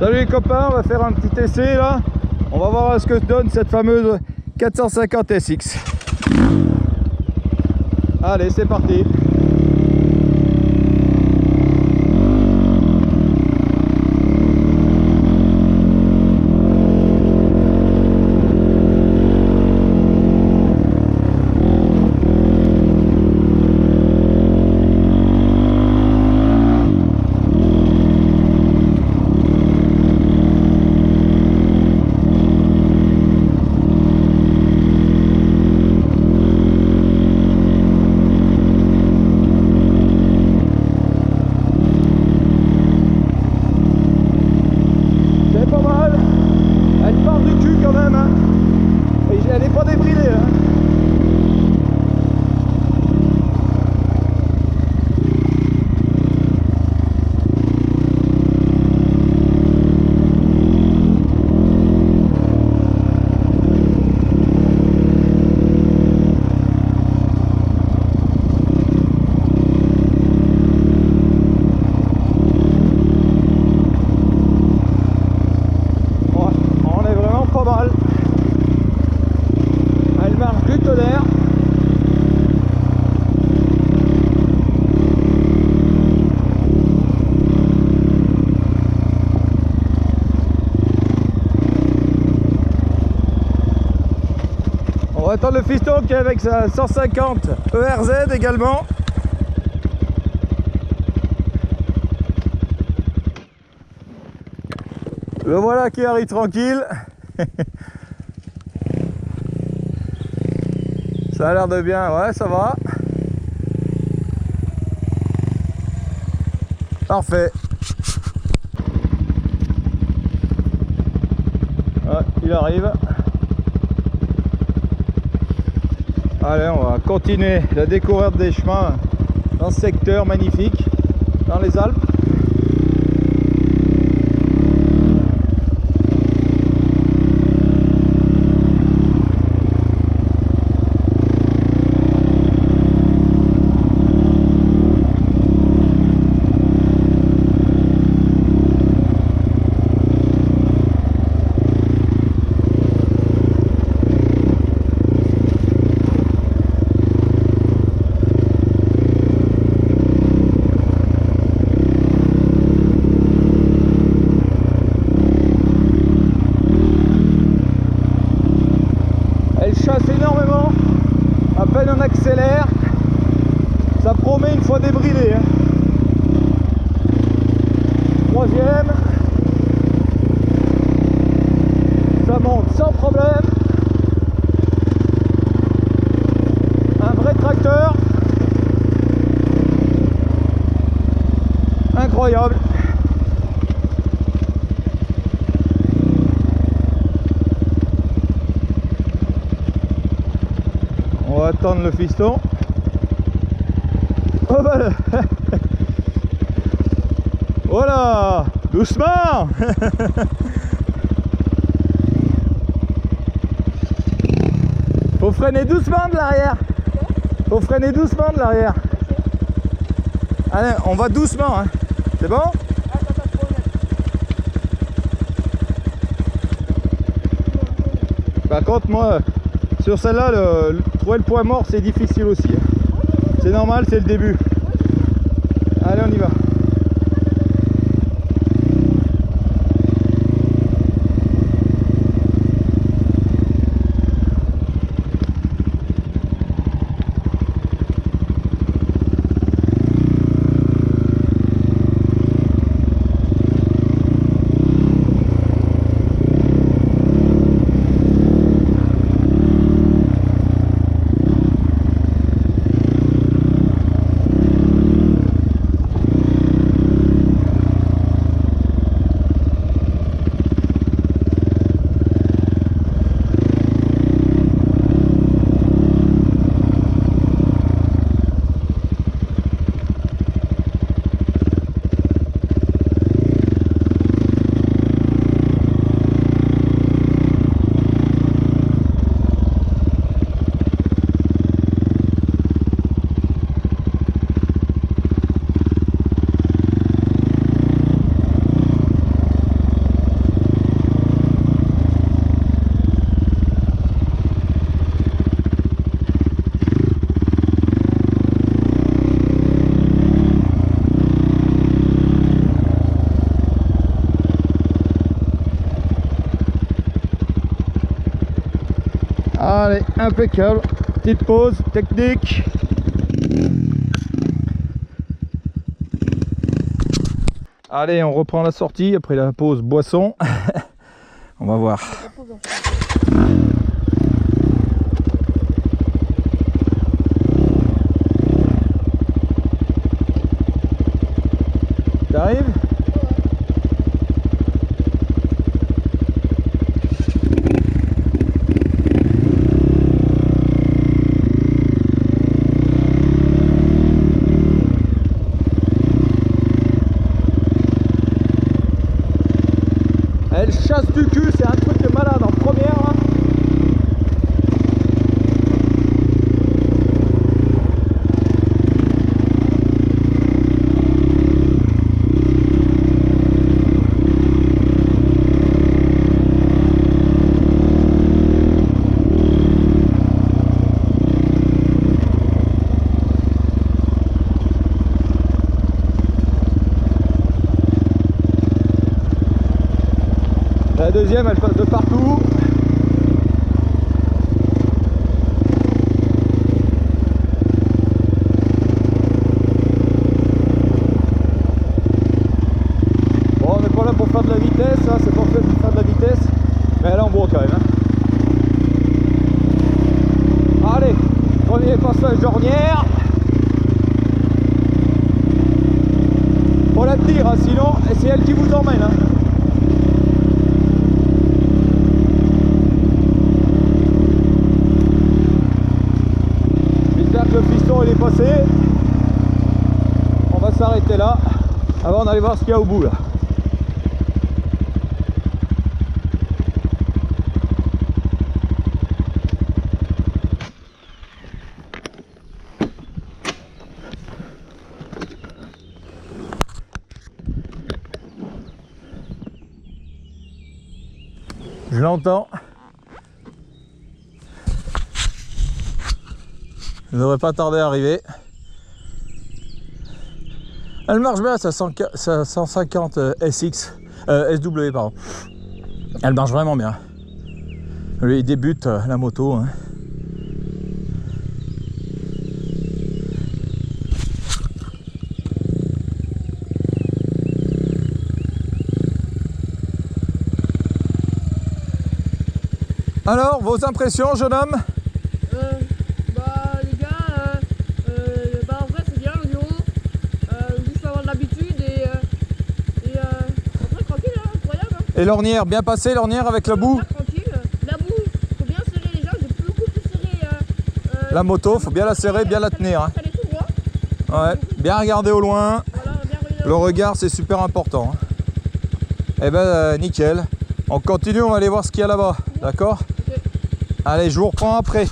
Salut les copains, on va faire un petit essai là. On va voir ce que donne cette fameuse 450 SX. Allez, c'est parti. Elle n'est pas débridée hein. On est vraiment pas mal. Elle marche du tonnerre. On va attendre le fiston qui est avec sa 150 ERZ également. Le voilà qui arrive tranquille. Ça a l'air de bien, ouais, ça va. Parfait. Ouais, il arrive. Allez, on va continuer la découverte des chemins dans ce secteur magnifique, dans les Alpes. Chasse énormément, à peine on accélère, ça promet une fois débridé hein. Troisième, ça monte sans problème, un vrai tracteur, incroyable. On va attendre le fiston. Oh bah voilà, doucement. Faut freiner doucement de l'arrière. Faut freiner doucement de l'arrière. Allez, on va doucement hein. C'est bon? Par contre moi sur celle-là, trouver le point mort c'est difficile aussi. C'est normal, c'est le début. Allez, on y va. Allez, impeccable. Petite pause technique. Allez, on reprend la sortie après la pause boisson. On va voir. T'arrives ? Elle chasse du cul, c'est un truc de malade en première. Hein. La deuxième, elle passe de partout. Bon, on n'est pas là pour faire de la vitesse, hein. C'est pas fait pour faire de la vitesse, mais elle est en bois quand même. Hein. Allez, premier passage d'ornière. Faut la tenir, hein, sinon c'est elle qui vous emmène. Hein. Le piston il est passé, on va s'arrêter là avant d'aller voir ce qu'il y a au bout là. Je l'entends. Je ne devrais pas tarder à arriver. Elle marche bien, sa 150 SX, SW pardon. Elle marche vraiment bien. Lui il débute la moto. Hein. Alors, vos impressions, jeune homme? Et l'ornière, bien passé l'ornière avec la boue? Tranquille, la boue, faut bien serrer les jambes, j'ai beaucoup plus serré. La moto, faut bien la serrer, bien la tenir. Hein. Elle est tout droit. Ouais, bien regarder au loin. Voilà, bien regarder Le regard, c'est super important. Eh ben, nickel. On continue, on va aller voir ce qu'il y a là-bas. D'accord? Okay. Allez, je vous reprends après.